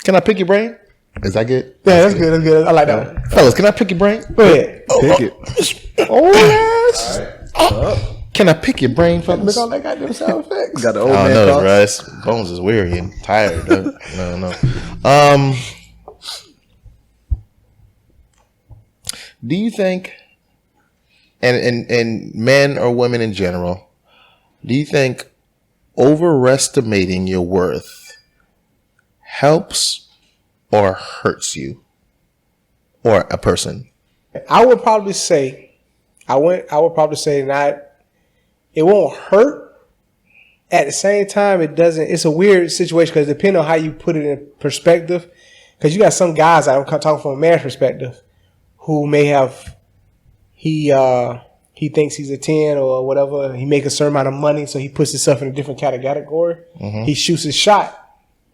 Can I pick your brain? Is that good? Yeah, that's good. That's good. I like that one. Fellas, can I pick your brain? Go ahead. Pick it. Oh, yes. Can I pick your brain, fellas? Make all that goddamn sound effects. Got the old I man don't know, talk. bro. Bones is weary and tired. No. Do you think, and men or women in general, do you think overestimating your worth helps or hurts you or a person? I would probably say, it won't hurt. At the same time, it doesn't. It's a weird situation because depending on how you put it in perspective, because you got some guys, I'm talking from a man's perspective, who may have he thinks he's a 10 or whatever. He make a certain amount of money, so he puts himself in a different category. Mm-hmm. He shoots his shot,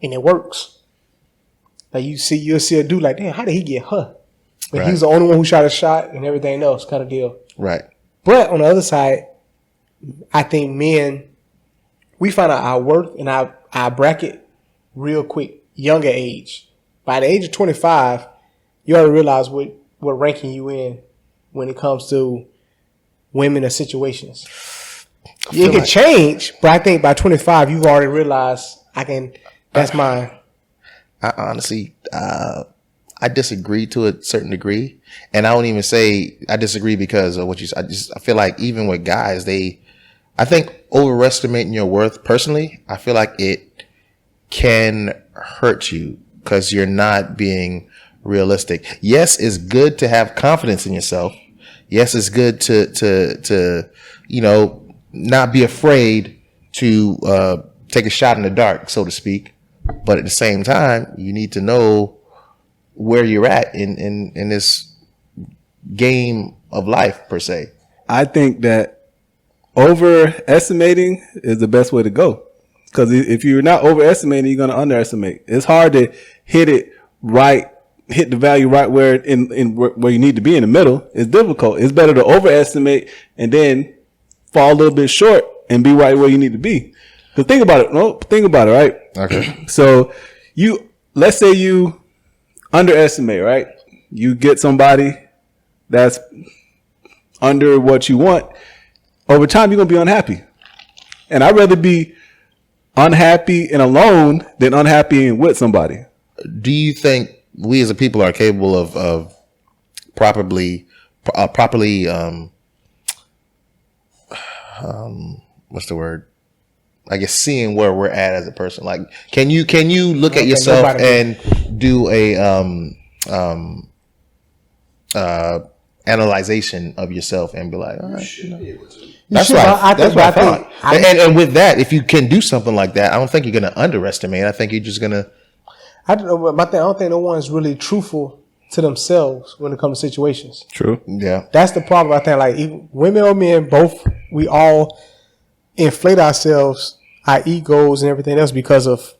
and it works. Like you'll see a dude like, damn, how did he get her? But right. He was the only one who shot a shot and everything else, kind of deal. Right. But on the other side, I think men, we find out our worth and our bracket real quick, younger age. By the age of 25, you already realize what ranking you in when it comes to women or situations. It can change, but I think by 25, you've already realized that's mine. I honestly, I disagree to a certain degree, and I don't even say I disagree because of what you said. I feel like even with guys, I think overestimating your worth personally, I feel like it can hurt you because you're not being realistic. Yes, it's good to have confidence in yourself. Yes, it's good to not be afraid to take a shot in the dark, so to speak. But at the same time, you need to know where you're at in this game of life, per se. I think that overestimating is the best way to go. Because if you're not overestimating, you're going to underestimate. It's hard to hit the value right where where you need to be in the middle. It's difficult. It's better to overestimate and then fall a little bit short and be right where you need to be. Because think about it, right? Okay. So let's say you underestimate, right? You get somebody that's under what you want. Over time, you're going to be unhappy. And I'd rather be unhappy and alone than unhappy and with somebody. Do you think we as a people are capable of properly what's the word? I guess seeing where we're at as a person. Like, can you look at yourself and do a analyzation of yourself and be like, all right, that's what I thought. And with that, if you can do something like that, I don't think you're going to underestimate. I think you're just going to. I don't think no one's really truthful to themselves when it comes to situations. True. Yeah. That's the problem. I think like even women or men, both, we all inflate ourselves, our egos and everything else because of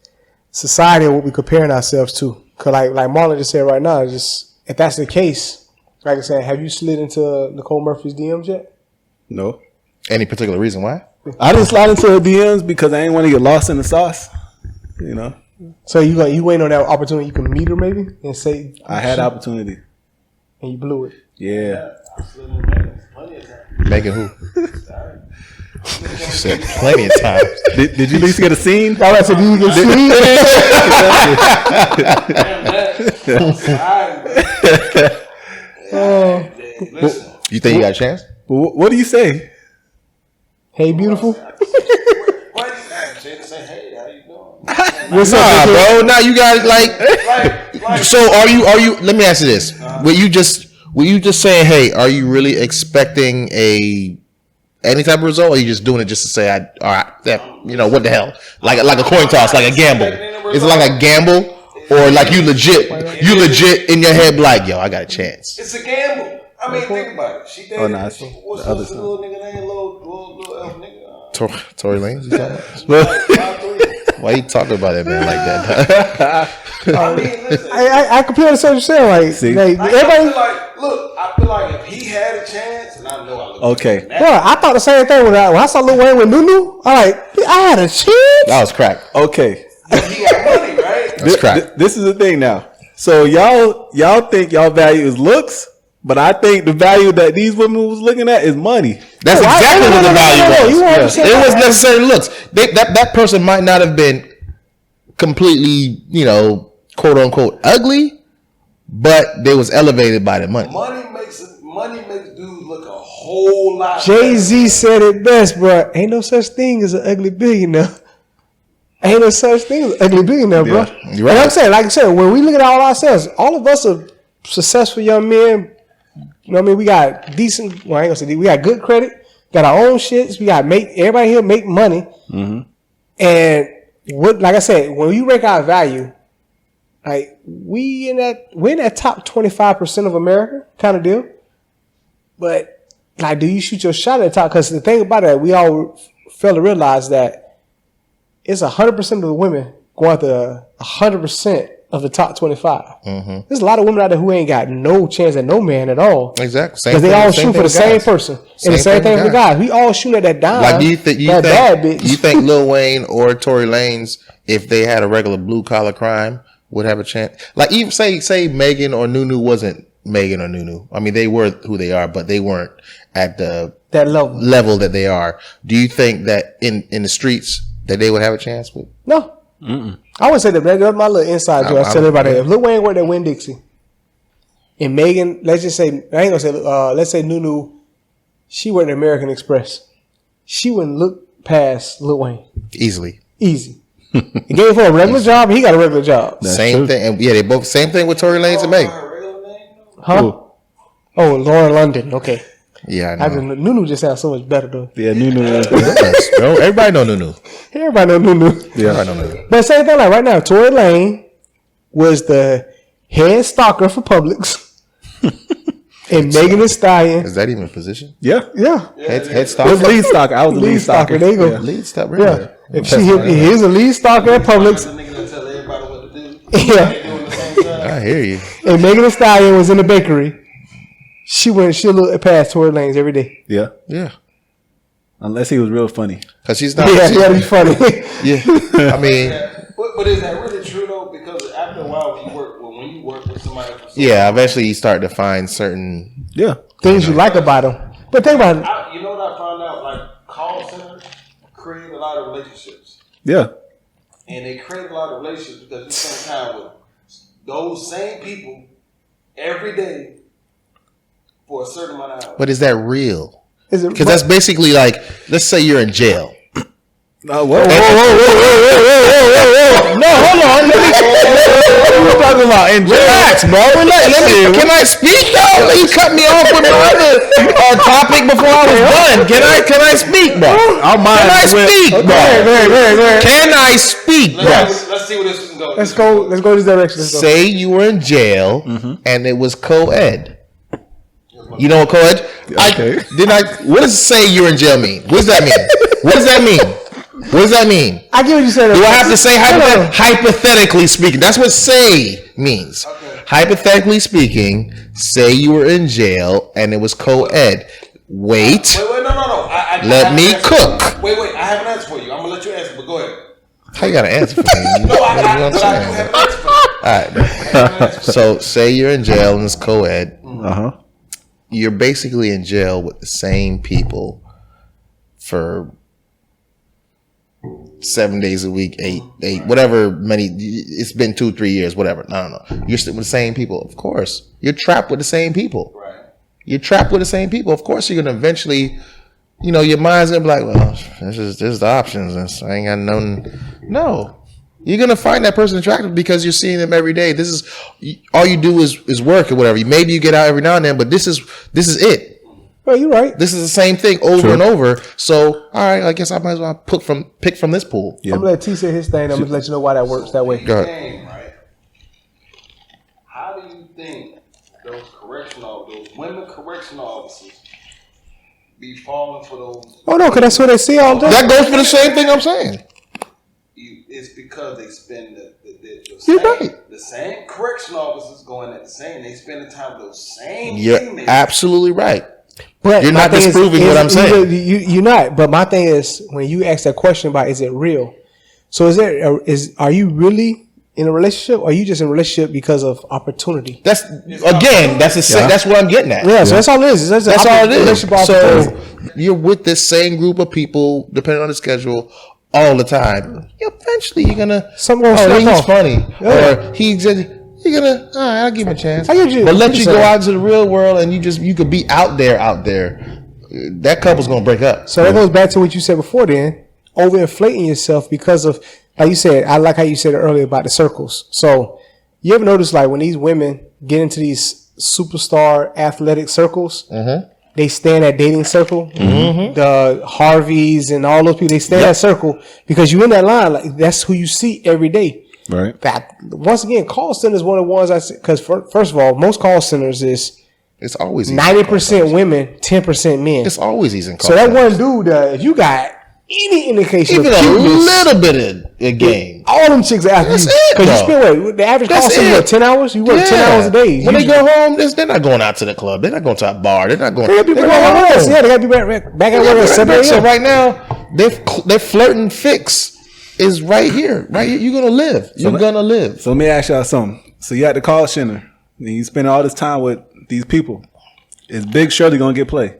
society and what we're comparing ourselves to. Cause like Marlon just said right now, just if that's the case, like I said, have you slid into Nicole Murphy's DMs yet? No. Any particular reason why? I didn't slide into her DMs because I didn't want to get lost in the sauce. You know. So you waiting on that opportunity you can meet her maybe and say I had opportunity and you blew it. Yeah. Megan who? Said plenty of times. Did you at least get a scene? I said, did you get a scene? You think you got a chance? What do you say? Hey, beautiful. What's up, bro? Now you guys like. So are you? Let me ask you this: Were you just saying, hey, are you really expecting any type of result, or are you just doing it just to say, all right, what the hell? Like a coin toss, like a gamble. Is it like a gamble, or like you legit in your head, like, yo, I got a chance? It's a gamble. I mean, think about it. She dated. What's the little nigga name? Little elf nigga. Tory Lanez. Why you talking about that man like that? I mean, listen, I compare the social saying like everybody. I feel like if he had a chance, and I know I look okay. Bro, I thought the same thing when I saw Lil Wayne with Nunu. I had a chance. That was crack. Okay. He got money, right? That's crack. This is the thing now. So y'all think y'all value is looks, but I think the value that these women was looking at is money. That's exactly what the value was. Yeah. It wasn't necessarily looks. That person might not have been completely, quote unquote ugly, but they was elevated by the money. Money makes dudes look a whole lot. Jay-Z said it best, bro. Ain't no such thing as an ugly billionaire. Ain't no such thing as an ugly billionaire, bro. Yeah, you're right. And I'm saying, like I said, when we look at all ourselves, all of us are successful young men. You know what I mean? We got decent. Well, I ain't gonna say we got good credit. Got our own shits. We got everybody here make money. Mm-hmm. And like I said, when you rank our value, like we're in that top 25% of America kind of deal. But like, do you shoot your shot at the top? Because the thing about it, we all fail to realize that it's 100% of the women go after 100% of the top 25. Mm-hmm. There's a lot of women out there who ain't got no chance at no man at all. Exactly. Because they all shoot for the same person. And the same thing for the guys. We all shoot at that dime. Like, do you think Lil Wayne or Tory Lanez, if they had a regular blue collar crime, would have a chance? Like, even say Megan or Nunu wasn't Megan or Nunu. I mean, they were who they are, but they weren't at that level that they are. Do you think that in the streets that they would have a chance with? No. Mm-mm. I would say that. That's my little inside joke. I tell everybody, if Lil Wayne worked at Winn-Dixie, and Megan, let's just say, I ain't gonna say, let's say Nunu, she worked at American Express, she wouldn't look past Lil Wayne easy. He gave her a regular job, and he got a regular job. Same thing, and they both same thing with Tory Lanez and Megan. Huh? Ooh. Oh, Lauren London. Okay. Yeah, I know. Nunu just sounds so much better though. Yeah, Nunu. Everybody know Nunu. Everybody know Nunu. Yeah, I know Nunu. But same thing, like right now, Tory Lanez was the head stalker for Publix, and Megan Thee Stallion. Is that even a position? Yeah. Head stalker. I was lead stalker. I was the lead stalker. There you go. Yeah. Lead stalker. Really? Yeah. If he's a lead stalker at Publix. Yeah. I hear you. And Megan Thee Stallion was in the bakery. She'll look past Tory Lanez every day. Yeah. Unless he was real funny. Because she's not. Yeah, that'd be funny. Yeah. I mean. But is that really true though? Because after a while, when you work with somebody. Eventually you start to find certain things you like about them. But think about it. You know what I found out? Like call centers create a lot of relationships. Yeah. And they create a lot of relationships because you spend time with those same people every day. For a certain amount of hours. But is that real? Because that's basically like, let's say you're in jail. Whoa. No, hold on. What are you talking about? Relax, bro. Can I speak though? You cut me off with my other topic before I was done. Can I speak, bro? Can I speak, bro? Can I speak, bro? Let's see where this can go. Let's go this direction. Say you were in jail and it was co-ed. You know what co-ed? Okay. What does say you're in jail mean? What does that mean? What does that mean? I get what you said. Do I have to say hypothetically speaking? That's what say means. Okay. Hypothetically speaking, say you were in jail and it was co-ed. Wait, no. Let me cook. Wait. I have an answer for you. I'm gonna let you answer, but go ahead. How you got an answer for me? No, I do have an answer for you. All right. So say you're in jail and it's co-ed. Uh-huh. You're basically in jail with the same people for 7 days a week, eight, whatever many. It's been 2-3 years, whatever. I don't know. You're still with the same people, of course. You're trapped with the same people. Right. You're trapped with the same people. Of course, you're gonna eventually, your mind's gonna be like, well, this is the options. I ain't got no. You're gonna find that person attractive because you're seeing them every day. This is all you do is work or whatever. Maybe you get out every now and then, but this is it. Well, you're right. This is the same thing over and over. So, all right, I guess I might as well pick from this pool. Yep. I'm gonna let T say his thing. I'm gonna let you know why that works that way. Go ahead. Right? How do you think those women correctional officers be falling for those? Oh no, because that's what they see all day. That goes for the same thing I'm saying. It's because they spend the same correctional officers going at the same. They spend the time with those same. You're inmates. absolutely right. But you're not disproving what I'm saying. You're not. But my thing is, when you ask that question about is it real? So are you really in a relationship, or are you just in a relationship because of opportunity? That's that's what I'm getting at. Yeah, so that's all it is. That's all it is. Relationship So opportunity. you're with this same group of people, depending on the schedule, all the time. Eventually, you're gonna. Something gonna snap he's off. funny, Yeah. or he's just. You're gonna. All right, I'll give him a chance. I give you- but let what you you go say? out into the real world, and you could be out there. That couple's gonna break up. So that goes back to what you said before. Then overinflating yourself because of, like you said. I like how you said it earlier about the circles. So you ever notice, like, when these women get into these superstar athletic circles, they stay in that dating circle. The Harveys and all those people, they stay in that circle because you in that line. Like, that's who you see every day. Right. That, once again, call center is one of the ones I see, because first of all, most call centers is It's always 90% women, 10% men. It's always easy in So that one dude, if you got any indication even of a cuteness, little bit of a game. all them chicks are after That's you. it, Because you though. spend what, the average call That's center, it. what, 10 hours? You work 10 hours a day. When they usually. go home, they're not going out to the club. They're not going to a bar. They're not going. They gotta be they're back going at work. home. Yeah, they got to be back at work at 7 So a.m. right now, they're flirting fix is right here. Right here. You're gonna live. You're gonna live. So let me ask y'all something. So you at the call center, and you spend all this time with these people. Is Big Shirley gonna get play?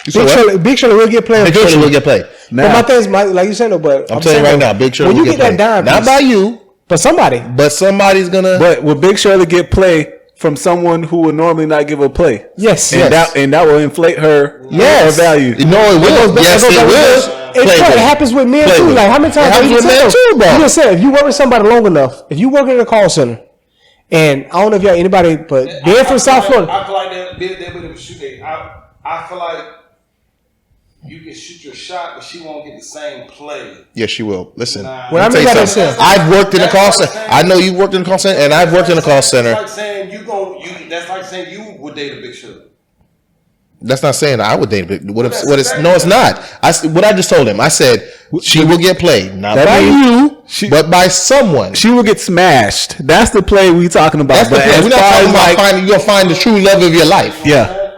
Big Shirley will get played. Big Shirley will get played. Now, But my thing is, like you said, no, but I'm telling you right now, Big Shirley when will you get get played. that dime Not piece, by you, but somebody. but somebody's gonna. but will Big Shirley get play from someone who would normally not give her play? Yes, And yes. that will inflate her Yes. her value. No, it will. Yes, it will. It happens with men too. Like, how many times It happens with men too, bro. You just said, if you work with somebody long enough, if you work in a call center, and I don't know if y'all anybody, but they're from South Florida. I feel like they'll be able to shoot it. I feel like you can shoot your shot, but she won't get the same play. Yes, she will. Listen, Nah. Well, I let me mean, tell you like I something. said, I've worked in a call center. I know you've worked in a call center, and I've worked in a call center. That's like saying that's like saying you would date a Big Shirley. That's not saying I would date. But what it's no, it's not. What I just told him. I said she will get played, not That by means you, but by someone. She will get smashed. That's the play we talking about. That's the But play. as We're not far talking as, about like, finding. You're gonna find the true love of your life. yeah.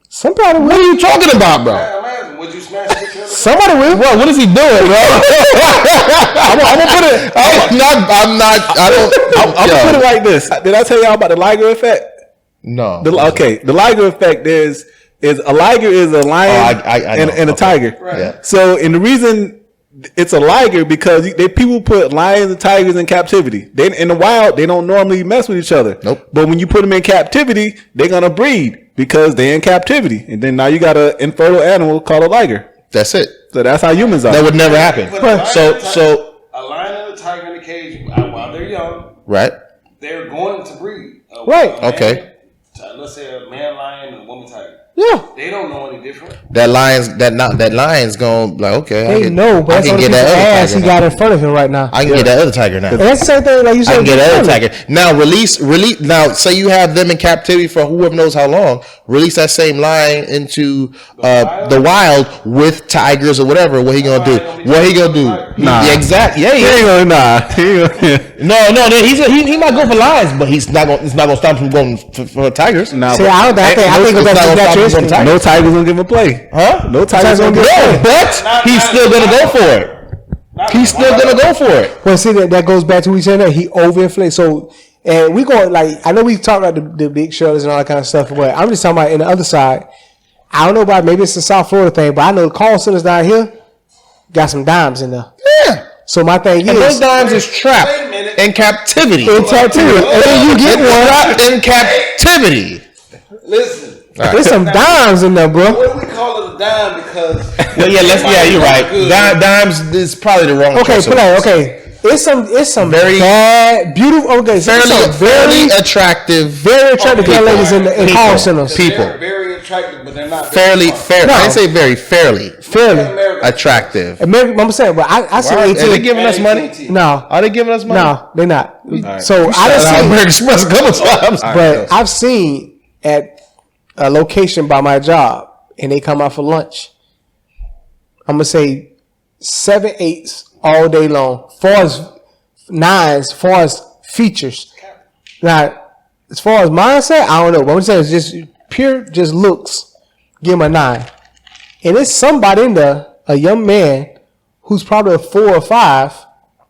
Somebody What will. are you talking about, bro? I'm asking, would you smash Big Shirley? Somebody will. Bro, what is he doing, bro? I'm gonna put it. I'm not. I don't. I'm gonna put it like this. Did I tell y'all about the Liger effect? No. The Liger effect is a liger is a lion I know. and a Okay. tiger. Right. Yeah. So, and the reason it's a liger because people put lions and tigers in captivity. They in the wild they don't normally mess with each other. Nope. But when you put them in captivity, they're gonna breed because they're in captivity. And then now you got an infertile animal called a liger. That's it. So that's how humans are. That would never happen. Put a lion So and a so a lion and a tiger in the cage while they're young. right. They're going to breed. Right. Okay. Let's say a man lion and a woman tiger. Yeah. They don't know any different. That lion's going like okay. They know, but I that's can only get piece of that other ass he tiger. got Now. in front of him right now. I can get that other tiger now. And that's the same thing, like you said. I can get with that other Shirley. tiger. Now release. Now say you have them in captivity for whoever knows how long. Release that same lion into the wild with tigers or whatever. What he gonna do? What he gonna do? Nah. Yeah, exactly. Yeah, He ain't gonna He ain't gonna- No. He might go for lions, but he's not going. It's not gonna stop him from going for tigers. Nah, See, I think It's that's not gonna stop your him from instinct. tigers. no tigers gonna give him a play. Huh? No tigers gonna give him a No, play. but he's still gonna go for it. He's still gonna go for it. Well, see, that goes back to what we said that he overinflates. So, and we going, like, I know we talk about the big Shirleys and all that kind of stuff, but I'm just talking about in the other side. I don't know about, maybe it's the South Florida thing, but I know the call centers down here got some dimes in there. Yeah. So my thing And those is, dimes is Wait a trapped minute. in captivity. in captivity, and then you get one. Trapped in captivity. Listen, There's some dimes in there, bro. what do we call it a dime? Because Well, you're right. Dimes is probably the wrong Okay, choice. play. Okay, it's some Very- bad, beautiful. Okay, so it's some fairly attractive, very attractive young ladies in call centers. People. they're very attractive, but they're not fairly very fair. No. I didn't say very, fairly Fairly. attractive. American, I'm saying, but I see Are they AT. giving us money? No, Are they giving us money? no, they're not. right. So I Shout done out seen, American Express a couple times. but I've seen at a location by my job, and they come out for lunch. I'm gonna say 7, 8s all day long. Far as 9s, far as features. Now, as far as mindset, I don't know. But I'm saying it's just pure, just looks. Give him a 9, and it's somebody in there, a young man who's probably a 4 or 5,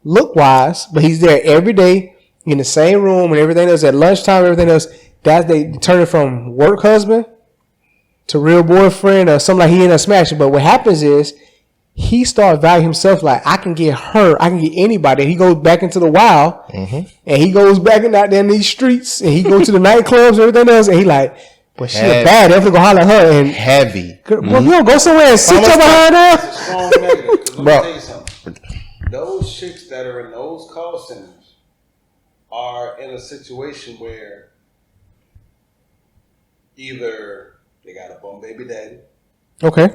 look wise, but he's there every day. in the same room and everything else at lunchtime, everything else, that they turn it from work husband to real boyfriend or something like he ended up smashing. But what happens is he starts valuing himself like, I can get her, I can get anybody. And he goes back into the wild and he goes back out there in these streets and he goes to the nightclubs and everything else. And he like, but she a bad, I'm gonna go holler at her and heavy. Well, you go somewhere and sit your behind her. It's a strong negative. 'Cause let me tell you something. Those chicks that are in those call centers are in a situation where either they got a bum baby daddy, Okay.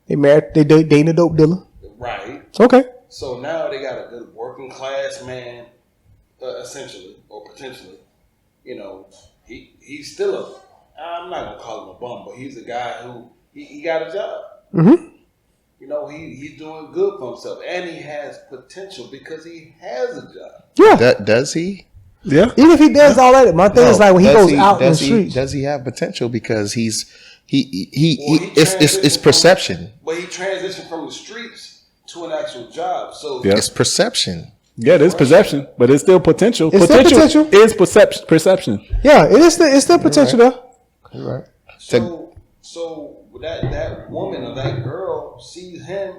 They married, they dating a dope dealer. right? Okay. So now they got a good working class man, essentially or potentially. You know, he's still I'm not gonna call him a bum, but he's a guy who he got a job. Mm-hmm. You know, he's doing good for himself, and he has potential because he has a job. Yeah. Does he? Yeah. Even if he does all that, my thing is like when he Does goes out in the does streets. Does he have potential? Because Well, it's transitioned perception. But he transitioned from the streets to an actual job. So Yeah. It's perception. Yeah, there's perception, but it's still potential. It's still potential. Is perception. Yeah, it's still potential there. Right. So that woman or that girl sees him,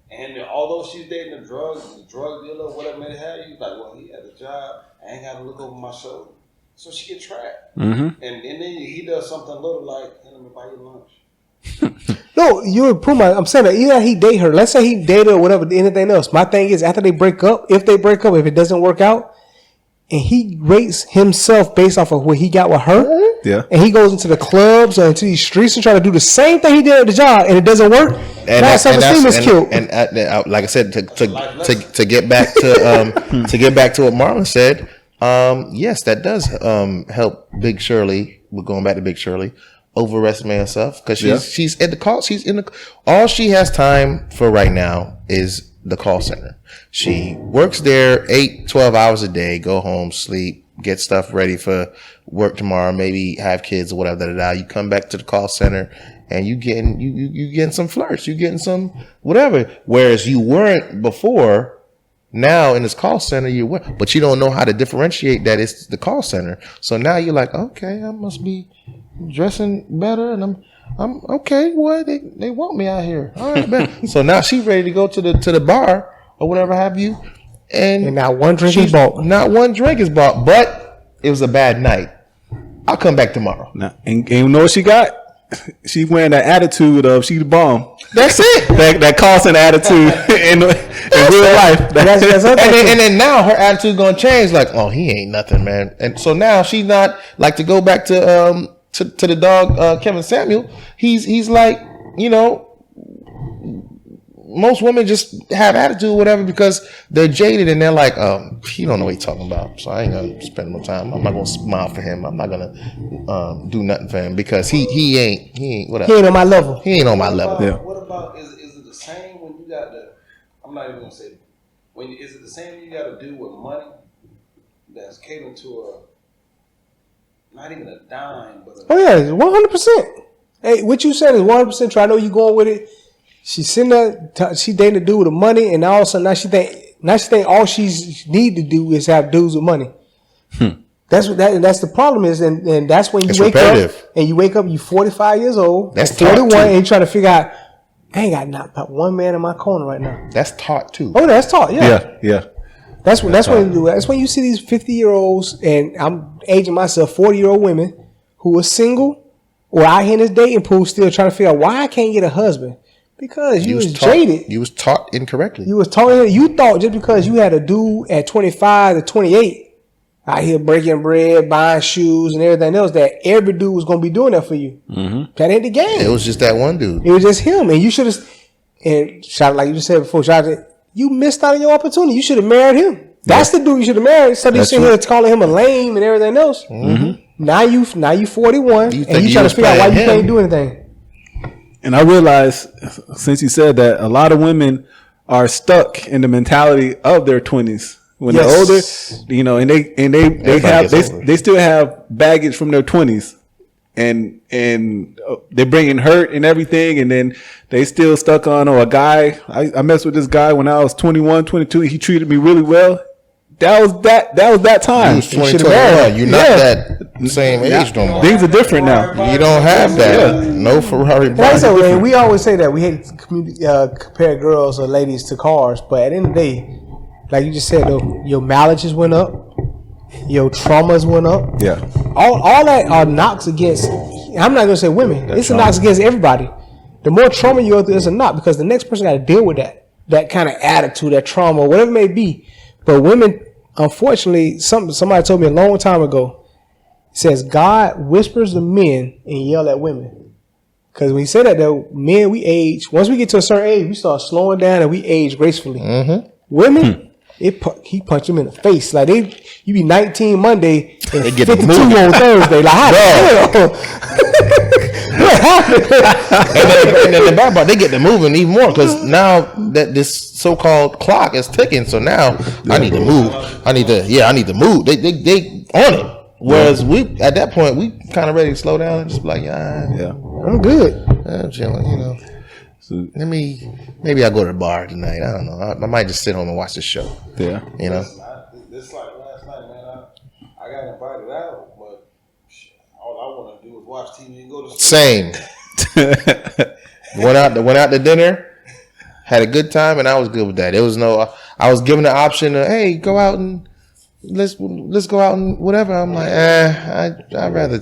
and although she's dating the drug dealer, whatever may have, he's like, well, he has a job. I ain't got to look over my shoulder. So she get trapped. Mm-hmm. And then he does something little like, hey, let me buy you lunch. No, you would prove I'm saying that either he date her. Let's say he dated her or whatever, anything else. My thing is after they break up, if it doesn't work out, and he rates himself based off of what he got with her, Yeah. and he goes into the clubs or into these streets and try to do the same thing he did at the job, and it doesn't work, now self-esteem is killed. And like I said, to get back to to get back to what Marlon said, yes, that does help Big Shirley. We're going back to Big Shirley. Overestimate herself because she's at the call. She's in the. All she has time for right now is the call center. She works there 8-12 hours a day. Go home, sleep, get stuff ready for work tomorrow. Maybe have kids or whatever. You come back to the call center and you getting some flirts. You getting some whatever. Whereas you weren't before. Now in this call center you were, but you don't know how to differentiate that it's the call center. So now you're like, okay, I must be dressing better, and I'm okay. What they want me out here? All right, man. So now she's ready to go to the bar or whatever have you, and not one drink is bought. Not one drink is bought, but it was a bad night. I'll come back tomorrow. Nah, and you know what she got? She wearing that attitude of she the bomb. That's it. that call center attitude in real life. That's and then now her attitude gonna change. Like, oh, he ain't nothing, man. And so now she's not like, to go back to the dog Kevin Samuel. He's like, you know, most women just have attitude or whatever because they're jaded and they're like, he don't know what he's talking about, so I ain't gonna spend no time. I'm not gonna smile for him. I'm not gonna do nothing for him because he ain't whatever. He ain't on my level. He ain't on my level. Yeah. What about is it the same when you got the? I'm not even gonna say is it the same when you got to do with money that's catering to not even a dime, but Oh yeah, 100%. Hey, what you said is 100% true. I know you going with it. She's sitting there, she dating a dude with the money, and all of a sudden now she think all she's need to do is have dudes with money. That's the problem is, and that's when you It's wake repetitive. up and you 45 years old, That's 41, taught too. and you try to figure out, I ain't got not about one man in my corner right now. That's taught too. Oh, that's taught, Yeah. That's when you do it. That's when you see these 50-year-olds, and I'm aging myself, 40-year-old women who are single or out here in this dating pool still trying to figure out why I can't get a husband. Because you was jaded. You was taught incorrectly. You thought just because you had a dude at 25 to 28 out here breaking bread, buying shoes and everything else, that every dude was going to be doing that for you. Mm-hmm. That ain't the game. It was just that one dude. It was just him. And you should have, and shout, like you just said before, you missed out on your opportunity. You should have married him. That's the dude you should have married. So you sitting here calling him a lame and everything else. Mm-hmm. Now you 41 and you trying to figure out why you can't do anything. And I realized, since you said that, a lot of women are stuck in the mentality of their 20s. When they're older, you know, and they still have baggage from their 20s, and they're bringing hurt and everything, and then they still stuck on. Oh, a guy, I messed with this guy when I was 21, 22. He treated me really well. that was that time. You was 2021. You're not that same age no more. Things are different now. You don't have that. No Ferrari. Like I said, we always say that we hate to compare girls or ladies to cars, but at the end of the day, like you just said, though, your mileages went up, your traumas went up. Yeah. All that are knocks against. I'm not gonna say women. It's a knocks against everybody. The more trauma you go through, it's a knock because the next person got to deal with that kind of attitude, that trauma, whatever it may be. But women, unfortunately, somebody told me a long time ago, says God whispers to men and yell at women. Because when you say that, though, men, we age. Once we get to a certain age, we start slowing down and we age gracefully. Mm-hmm. Women, he punch them in the face. Like you be 19 Monday and they get 52 on Thursday. Like, how the and then the bad part, they get to moving even more because now that this so-called clock is ticking. So now I need to move. I need to move. They on it. Whereas we at that point we kind of ready to slow down and just be like, I'm good. I'm chilling, you know. So maybe I'll go to the bar tonight. I don't know. I might just sit home and watch the show. Yeah, you know. This like last night, man. I got invited out, but all I want to do is watch TV and go to sleep. Same. went out to dinner, had a good time, and I was good with that. There was no. I was given the option of, hey, go out and let's go out and whatever. I'm like, I'd rather.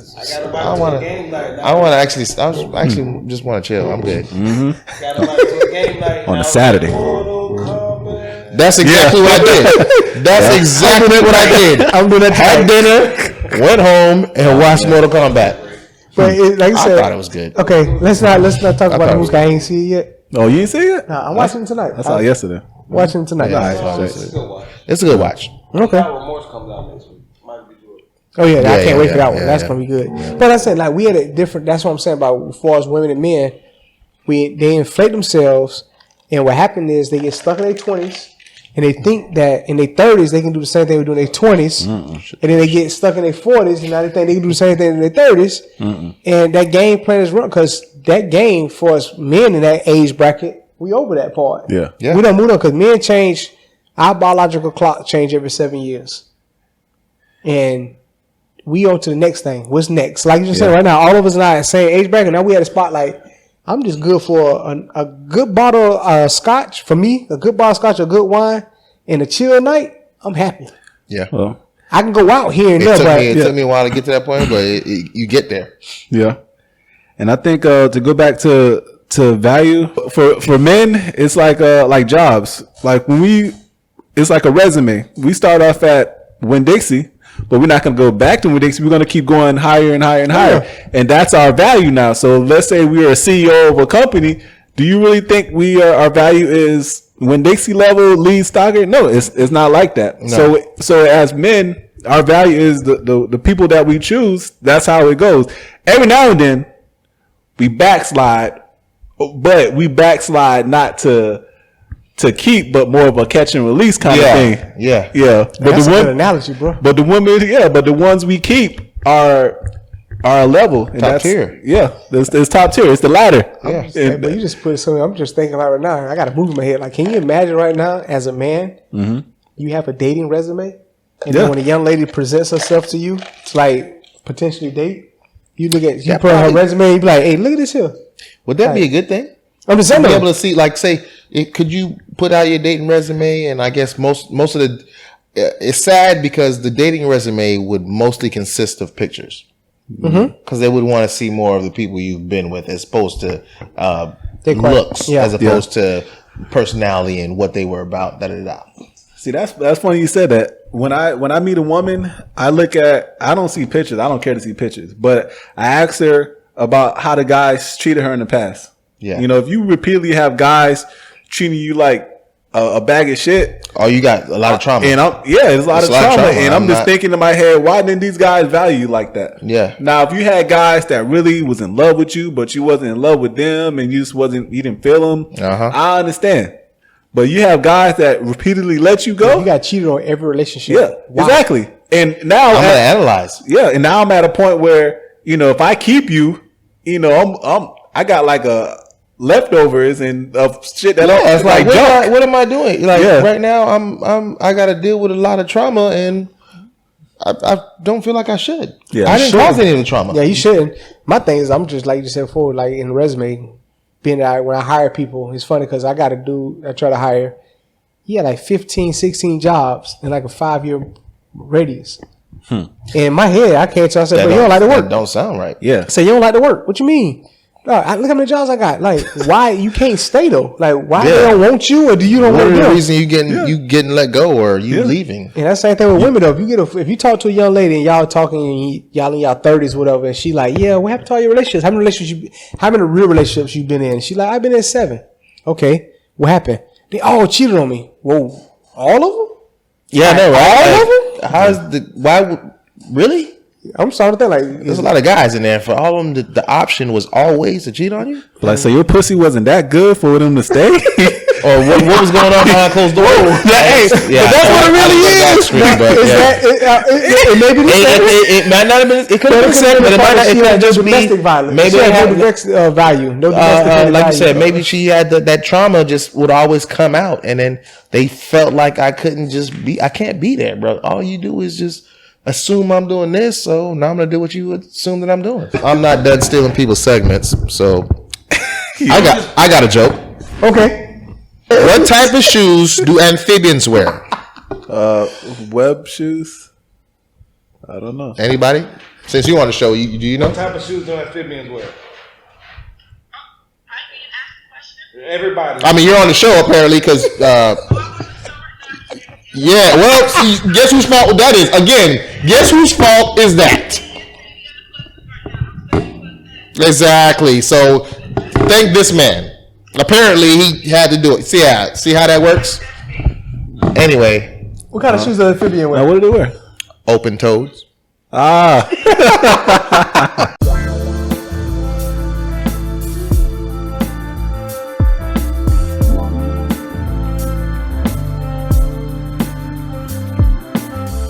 I want to actually. Just want to chill. I'm good. Mm-hmm. Got invited to a game night on a Saturday. That's exactly what I did. That's exactly what I did. I'm gonna have dinner, went home, and watched Mortal Kombat. But like I said, I thought it was good. Okay, let's not talk about the movie. I ain't see it yet. Oh, you ain't see it? Nah, I'm watching it tonight. I saw it yesterday. Watching it tonight. Yeah, it's a good watch. Okay. Remorse comes out next week. Might be good. Oh yeah, I can't wait for that one. That's gonna be good. But I said, like, we had a different. That's what I'm saying about as far as women and men. They inflate themselves, and what happened is they get stuck in their 20s, and they think that in their 30s they can do the same thing they do in their 20s, and then they get stuck in their 40s, and now they think they can do the same thing in their 30s, and that game plan is wrong because that game for us men in that age bracket, we over that part. Yeah. We don't move on because men change. Our biological clock change every 7 years, and we on to the next thing. What's next? Like you just said right now, all of us are in the same age bracket. Now we had a spotlight. I'm just good for a good bottle of scotch. For me, a good bottle of scotch, a good wine, and a chill night. I'm happy. Yeah. Well, I can go out here and there. It took me a while to get to that point, but you get there. Yeah. And I think to go back to value for men, it's like jobs. Like it's like a resume. We start off at Winn-Dixie, but we're not going to go back to Winn-Dixie. We're going to keep going higher and higher and higher. Yeah. And that's our value now. So let's say we are a CEO of a company. Do you really think our value is Winn-Dixie level lead stocker? No, it's not like that. No. So as men, our value is the people that we choose. That's how it goes. Every now and then we backslide, but we backslide not to keep, but more of a catch and release kind of thing. Yeah. But that's a good analogy, bro. But the women, but the ones we keep are a level. And top tier. Yeah. It's top tier. It's the ladder. Yeah. But you just put something, I'm just thinking about right now. I got to move in my head. Like, can you imagine right now as a man, you have a dating resume? And then when a young lady presents herself to you, it's like potentially date. You look at, you put on her resume, you be like, hey, look at this here. Would that be a good thing? I'm just saying. Be able to see, like, say, could you put out your dating resume? And I guess most of the, it's sad because the dating resume would mostly consist of pictures. Because they would want to see more of the people you've been with as opposed to looks, as opposed to personality and what they were about. See, that's funny you said that. When I meet a woman, I don't see pictures. I don't care to see pictures, but I ask her about how the guys treated her in the past. Yeah. You know, if you repeatedly have guys treating you like a bag of shit. Oh, you got a lot of trauma. And there's a lot of trauma. And I'm just thinking in my head, why didn't these guys value you like that? Yeah. Now, if you had guys that really was in love with you, but you wasn't in love with them and you didn't feel them, I understand. But you have guys that repeatedly let you go. You got cheated on every relationship. Yeah, exactly. And now I'm going to analyze. Yeah. And now I'm at a point where, if I keep you, I got like leftovers and of shit that Yeah, it's like junk. what am I doing? Like right now, I got to deal with a lot of trauma, and I don't feel like I should. Yeah, I didn't cause any of the trauma. Yeah, you shouldn't. My thing is, I'm just like you said before, like in the resume, being that when I hire people, it's funny because I try to hire. He had like 15, 16 jobs in like a 5-year radius. In my head, I can't tell. I said, but you don't like to work. That don't sound right. Yeah. I said, you don't like to work. What you mean? Look how many jobs I got. Like, why you can't stay though? Like, why they don't want you, or do you don't What want are the them? reason you getting let go or you leaving? And that's the same thing with women though. If you talk to a young lady and y'all talking and y'all in y'all 30s, whatever, and she like, yeah, what happened to all your relationships? How many real relationships you been in? She like, I've been in 7. Okay, what happened? They all cheated on me. Whoa, all of them? Yeah, no, all of them? Really? I'm sorry to think like There's a lot of guys in there. For all of them, the option was always to cheat on you. Like, so your pussy wasn't that good for them to stay? Or what was going on behind closed doors? Hey, Yeah, that's what it really is. It might not have been. It could have been said, but it might not. It could have just been domestic violence. Maybe She it had had no domestic value. No domestic like you value. said, maybe she had that trauma just would always come out, and then they felt like I couldn't just be. I can't be there, bro. All you do is just assume I'm doing this, so now I'm gonna do what you assume that I'm doing. I'm not done stealing people's segments, so I got a joke. Okay. What type of shoes do amphibians wear? Web shoes? I don't know. Anybody? Since you on the show, do you know? What type of shoes do amphibians wear? Everybody. I mean, you're on the show apparently because, yeah. Well, see, guess whose fault that is? Again, guess whose fault is that? Exactly. So, thank this man. Apparently, he had to do it. See how that works? Anyway. What kind of shoes does amphibian wear? Now, what do they wear? Open toes. Ah.